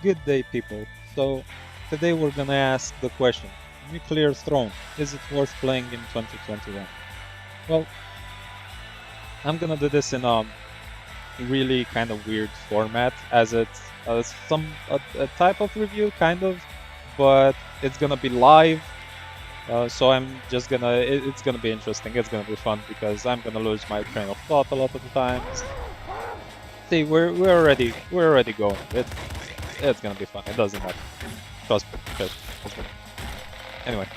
Good day, people. So, today we're gonna ask the question, Nuclear Throne, is it worth playing in 2021? Well, I'm gonna do this in a really kind of weird format, as it's a type of review, kind of, but it's gonna be live. So I'm just gonna, it's gonna be interesting, it's gonna be fun, because I'm gonna lose my train of thought a lot of the times. See, we're already going. It's gonna be fun. It doesn't matter. Trust me. It's gonna... Anyway,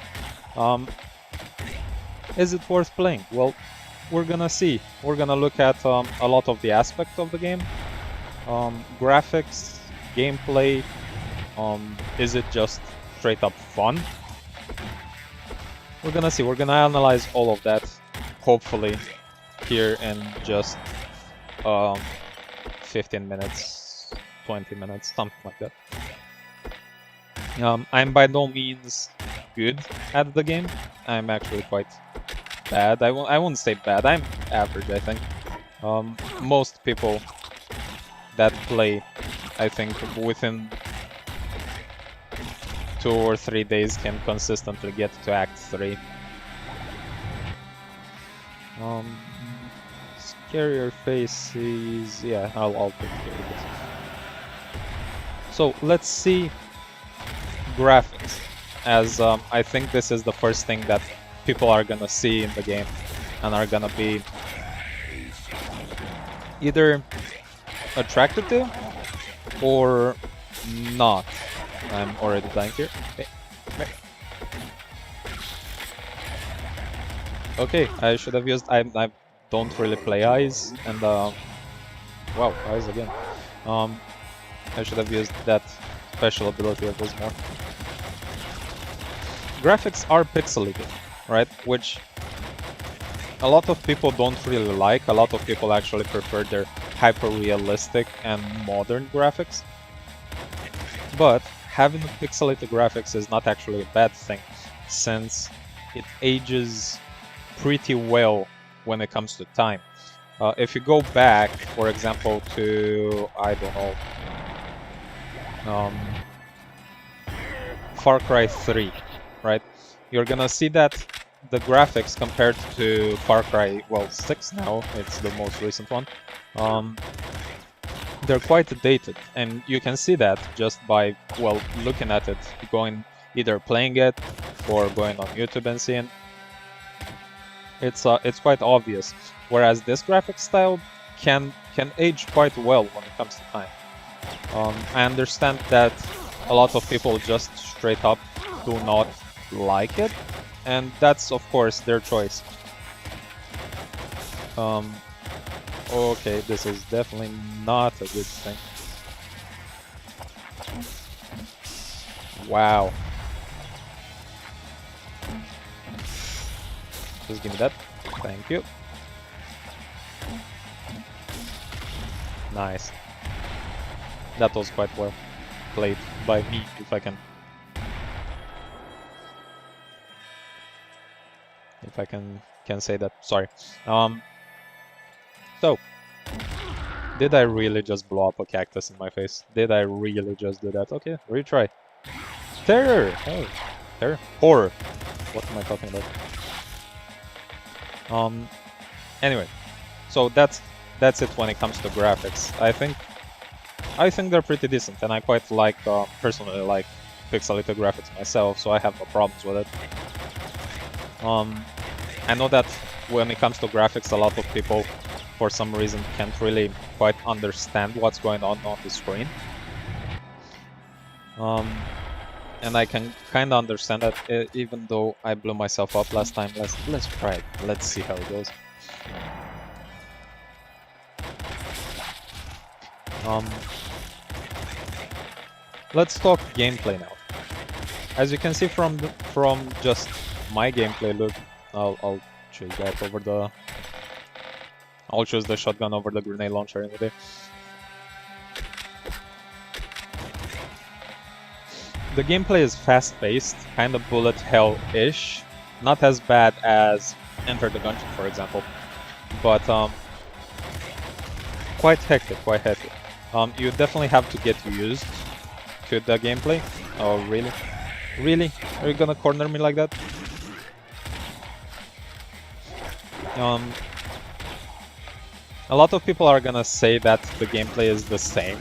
is it worth playing? Well, we're gonna see. We're gonna look at a lot of the aspects of the game, graphics, gameplay. Is it just straight up fun? We're gonna see. We're gonna analyze all of that, hopefully, here in just 15 minutes, 20 minutes, something like that. I'm by no means good at the game. I'm actually quite bad. I won't say bad. I'm average, I think. Most people that play, I think, within 2 or 3 days can consistently get to Act 3. Scarier faces... yeah, I'll take care of this. So, let's see graphics, as I think this is the first thing that people are gonna see in the game and are gonna be either attracted to or not. I'm already dying here. Okay, I should have used... I don't really play eyes, and wow, eyes again. I should have used that special ability of this more. Graphics are pixelated, right? Which a lot of people don't really like. A lot of people actually prefer their hyper-realistic and modern graphics. But having pixelated graphics is not actually a bad thing, since it ages pretty well when it comes to time. If you go back, for example, to, I don't know, Far Cry 3, right? You're gonna see that the graphics compared to Far Cry, well, 6 now, it's the most recent one, they're quite dated, and you can see that just by, well, looking at it, either playing it or going on YouTube and seeing. It's quite obvious, whereas this graphic style can age quite well when it comes to time. I understand that a lot of people just straight up do not like it, and that's of course their choice. Okay, this is definitely not a good thing. Wow. Just give me that. Thank you. Nice. That was quite well played by me, if I can say that. Sorry. So, did I really just blow up a cactus in my face? Did I really just do that? Okay, retry. Terror! Oh, terror? Horror. What am I talking about? Anyway, so that's it when it comes to graphics. I think they're pretty decent, and I quite like, personally like pixelated graphics myself, so I have no problems with it. I know that when it comes to graphics, a lot of people, for some reason, can't really quite understand what's going on the screen. And I can kind of understand that, even though I blew myself up last time. Let's try it. Let's see how it goes. Let's talk gameplay now. As you can see from just my gameplay look, I'll choose that over the... I'll choose the shotgun over the grenade launcher in the day. The gameplay is fast-paced, kind of bullet hell-ish. Not as bad as Enter the Gungeon, for example, but quite hectic, You definitely have to get used to the gameplay. Oh, really? Really? Are you gonna corner me like that? A lot of people are gonna say that the gameplay is the same.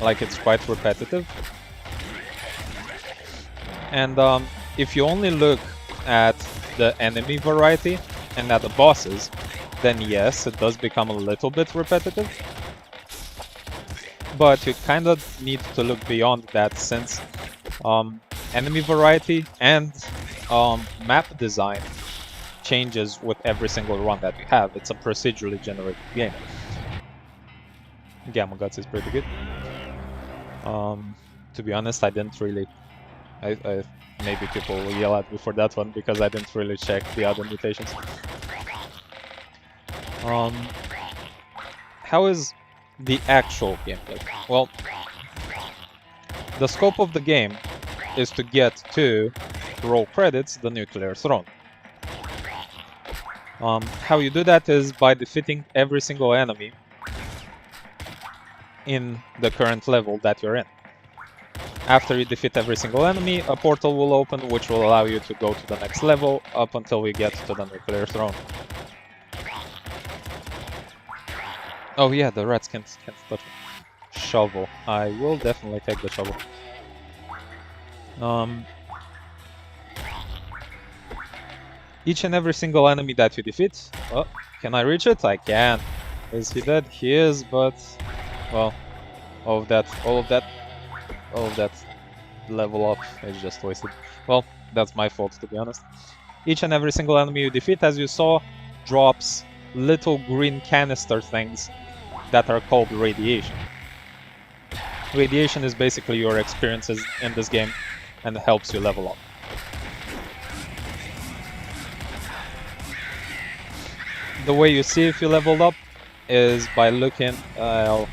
Like, it's quite repetitive. And if you only look at the enemy variety and at the bosses, then yes, it does become a little bit repetitive. But you kind of need to look beyond that, since enemy variety and map design changes with every single run that you have. It's a procedurally generated game. Gamma Guts is pretty good. To be honest, I didn't really... maybe people will yell at me for that one, because I didn't really check the other mutations. How is the actual gameplay? Well, the scope of the game is to get to roll credits, the nuclear throne. How you do that is by defeating every single enemy in the current level that you're in. After you defeat every single enemy, a portal will open, which will allow you to go to the next level up until we get to the nuclear throne. Oh yeah, the rats can't touch me. Shovel. I will definitely take the shovel. Each and every single enemy that you defeat... Oh, can I reach it? I can. Is he dead? He is, but... Well, all of that level up is just wasted. Well, that's my fault, to be honest. Each and every single enemy you defeat, as you saw, drops little green canister things that are called radiation. Radiation is basically your experiences in this game and helps you level up. The way you see if you leveled up is by looking... I'll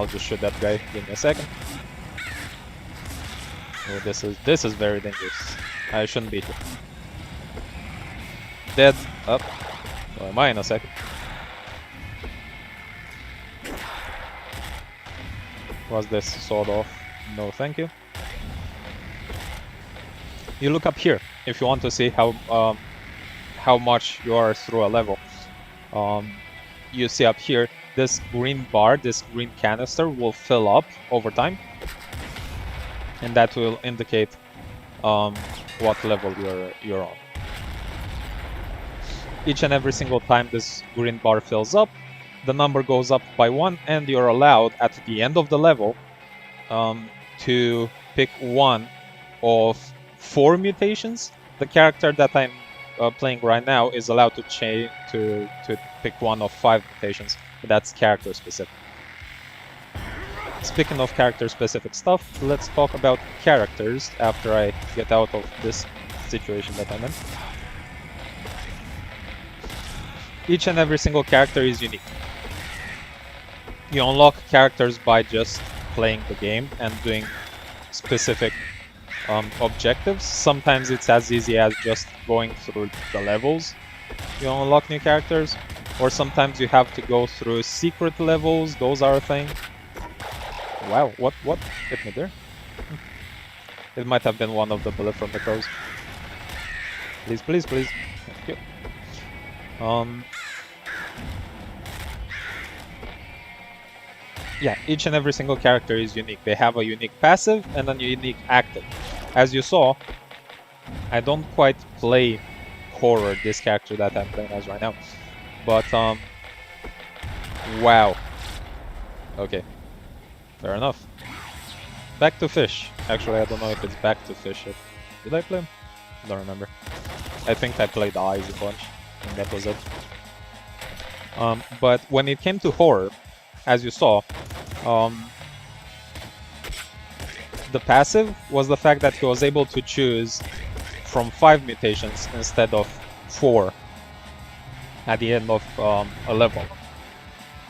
just shoot that guy. Give me a second. Oh, this is very dangerous. I shouldn't be here. Dead. Up. Well, am I in a second? Was this sawed off? No, thank you. You look up here if you want to see how much you are through a level. You see up here, this green bar, this green canister will fill up over time, and that will indicate what level you're on. Each and every single time this green bar fills up, the number goes up by 1, and you're allowed at the end of the level to pick one of 4 mutations. The character that I'm playing right now is allowed to pick one of 5 mutations. That's character specific. Speaking of character specific stuff, let's talk about characters after I get out of this situation that I'm in. Each and every single character is unique. You unlock characters by just playing the game and doing specific objectives. Sometimes it's as easy as just going through the levels. You unlock new characters, or sometimes you have to go through secret levels. Those are a thing. Wow, what hit me there? It might have been one of the bullet from the crows. Please, please, please. Thank you. Yeah, each and every single character is unique. They have a unique passive and a unique active. As you saw, I don't quite play horror, this character that I'm playing as right now. But, wow. Okay. Fair enough. Back to fish. Actually, I don't know if it's back to fish. Did I play him? Don't remember. I think I played Eyes a bunch, and that was it. But when it came to horror, as you saw, the passive was the fact that he was able to choose from 5 mutations instead of 4 at the end of a level.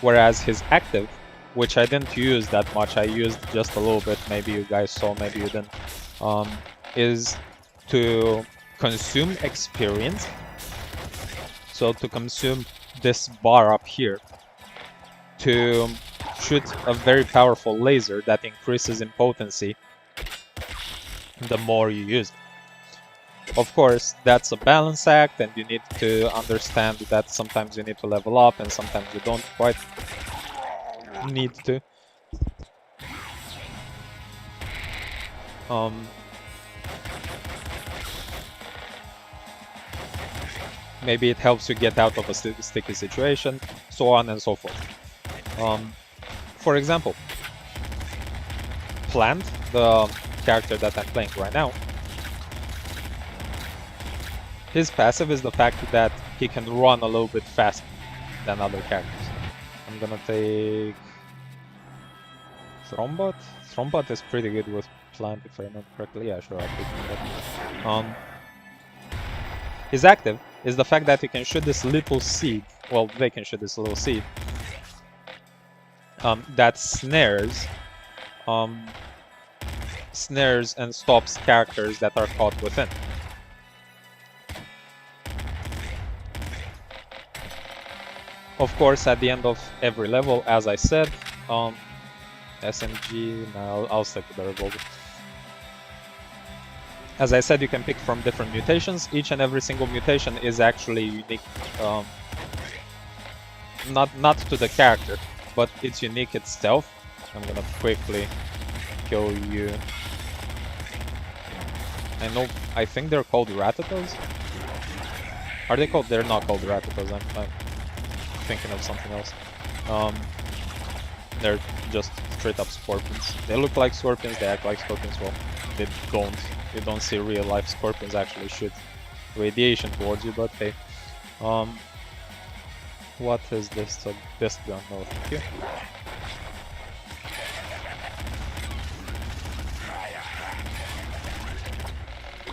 Whereas his active, which I didn't use that much, I used just a little bit, maybe you guys saw, maybe you didn't, is to consume experience. So to consume this bar up here, to shoot a very powerful laser that increases in potency the more you use it. Of course, that's a balance act, and you need to understand that sometimes you need to level up and sometimes you don't quite need to. Maybe it helps you get out of a sticky situation, so on and so forth. For example, Plant, the character that I'm playing right now, his passive is the fact that he can run a little bit faster than other characters. I'm gonna take Thrombot. Thrombot is pretty good with Plant, if I remember correctly. Yeah, sure, I'll take Thrombot. His active is the fact that he can shoot this little seed. Well, they can shoot this little seed that snares and stops characters that are caught within. Of course, at the end of every level, as I said, SMG, no, I'll stick with the revolver. As I said, you can pick from different mutations. Each and every single mutation is actually unique, not to the character, but it's unique itself. I'm gonna quickly kill you. I think they're called Ratatas? Are they called? They're not called Ratatas, I'm thinking of something else. They're just straight up scorpions. They look like scorpions, they act like scorpions. Well, they don't. You don't see real life scorpions actually shoot radiation towards you, but hey. What is this? So this gun? No, thank you.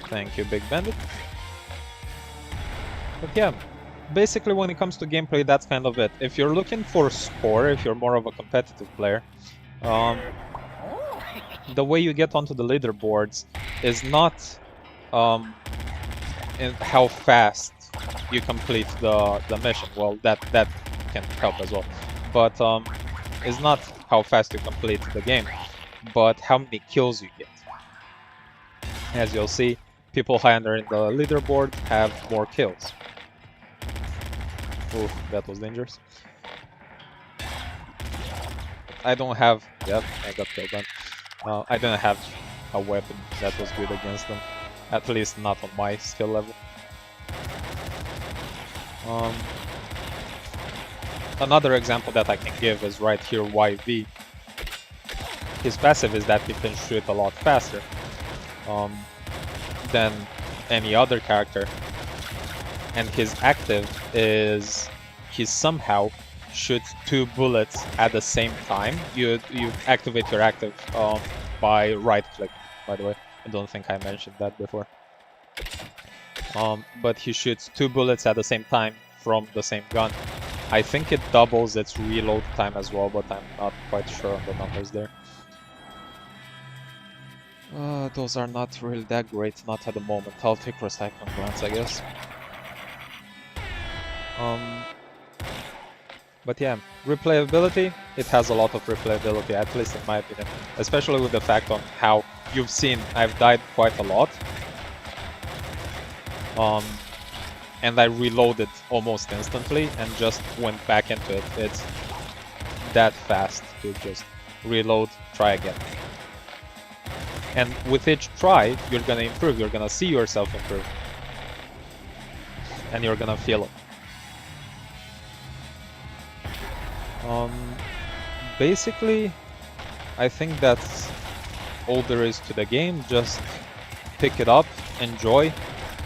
Thank you, Big Bandit. But yeah, basically when it comes to gameplay, that's kind of it. If you're looking for score, if you're more of a competitive player, the way you get onto the leaderboards is not in how fast you complete the mission. Well, that can help as well, but it's not how fast you complete the game, but how many kills you get. As you'll see, people higher in the leaderboard have more kills. Oof, that was dangerous. I don't have... Yep, I got killed then. I didn't have a weapon that was good against them. At least not on my skill level. Another example that I can give is right here, YV. His passive is that he can shoot a lot faster than any other character. And his active is he somehow shoots 2 bullets at the same time. You activate your active by right click, by the way. I don't think I mentioned that before. But he shoots 2 bullets at the same time from the same gun. I think it doubles its reload time as well, but I'm not quite sure on the numbers there. Those are not really that great, not at the moment. I'll take Recycling Glance, I guess. But yeah, replayability, it has a lot of replayability, at least in my opinion. Especially with the fact on how you've seen I've died quite a lot. And I reloaded almost instantly and just went back into it. It's that fast to just reload, try again. And with each try, you're gonna improve, you're gonna see yourself improve. And you're gonna feel it. Basically, I think that's all there is to the game. Just pick it up, enjoy.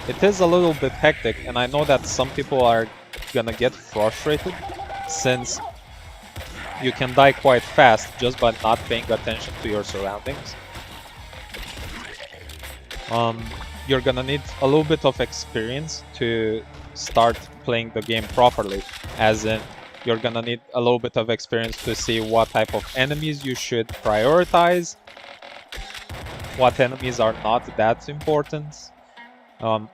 It is a little bit hectic, and I know that some people are gonna get frustrated since you can die quite fast just by not paying attention to your surroundings. You're gonna need a little bit of experience to start playing the game properly, as in you're gonna need a little bit of experience to see what type of enemies you should prioritize, what enemies are not that important,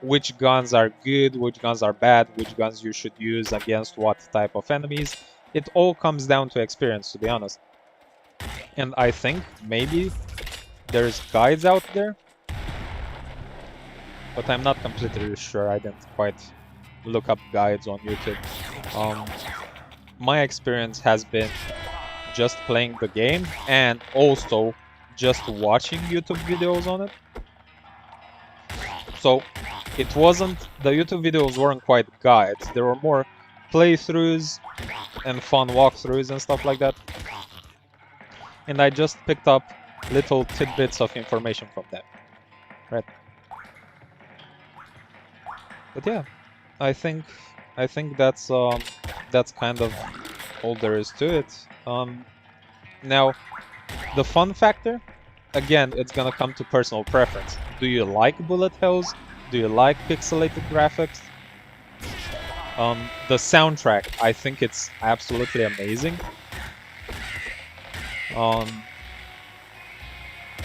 which guns are good, which guns are bad, which guns you should use against what type of enemies. It all comes down to experience, to be honest. And I think maybe there's guides out there but I'm not completely sure. I didn't quite look up guides on YouTube. My experience has been just playing the game and also just watching YouTube videos on it. So it wasn't, the YouTube videos weren't quite guides, there were more playthroughs and fun walkthroughs and stuff like that. And I just picked up little tidbits of information from them, right? But yeah, I think that's kind of all there is to it. Now, the fun factor, again, it's gonna come to personal preference. Do you like bullet hells? Do you like pixelated graphics? The soundtrack, I think it's absolutely amazing.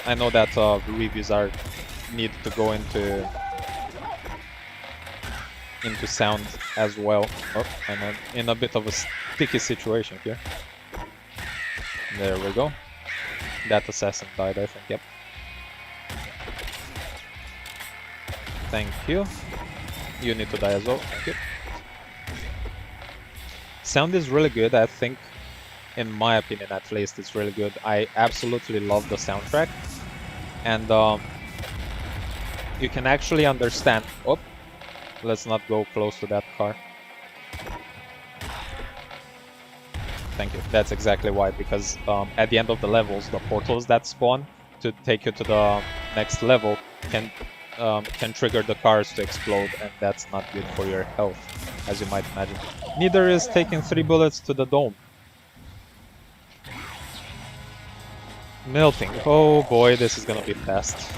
I know that reviews need to go into sound as well. Oh, I'm in a bit of a sticky situation here. There we go. That assassin died, I think, yep. Thank you. You need to die as well, thank you. Sound is really good, I think, in my opinion at least, it's really good. I absolutely love the soundtrack. And you can actually understand... Oh, let's not go close to that car. Thank you. That's exactly why, because at the end of the levels, the portals that spawn to take you to the next level can trigger the cars to explode, and that's not good for your health, as you might imagine. Neither is taking 3 bullets to the dome. Melting. Oh boy, this is gonna be fast.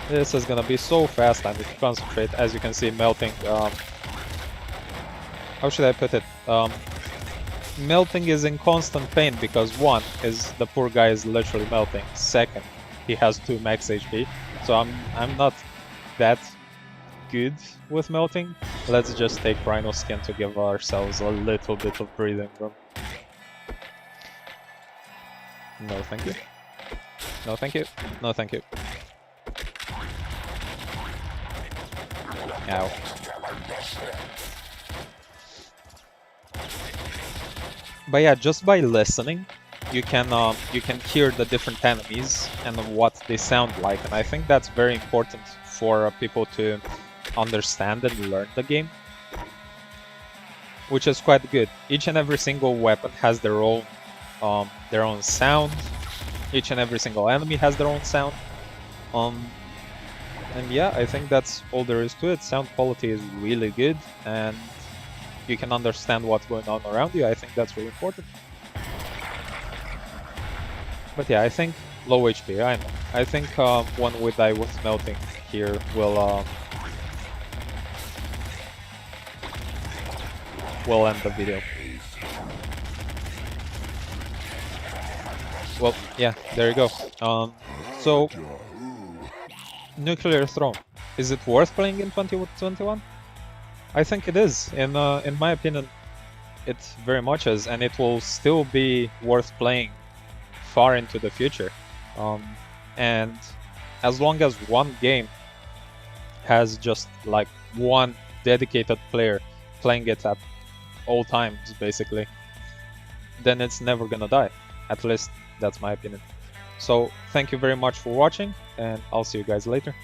This is gonna be so fast. I need to concentrate. As you can see, melting. How should I put it? Melting is in constant pain because one is the poor guy is literally melting. Second, he has 2 max HP, so I'm not that good with melting. Let's just take Rhino Skin to give ourselves a little bit of breathing room. No, thank you. No, thank you. No, thank you. Ow. But yeah, just by listening, you can hear the different enemies and what they sound like, and I think that's very important for people to understand and learn the game, which is quite good. Each and every single weapon has their own sound. Each and every single enemy has their own sound. And yeah, I think that's all there is to it. Sound quality is really good, and you can understand what's going on around you. I think that's really important. But yeah, I think low HP, I know. I think when we die with melting here, we'll end the video. Well, yeah, there you go. So, Nuclear Throne, is it worth playing in 2021? I think it is. In my opinion, it very much is, and it will still be worth playing far into the future. And as long as one game has just like one dedicated player playing it at all times, basically, then it's never gonna die. At least that's my opinion. So thank you very much for watching, and I'll see you guys later.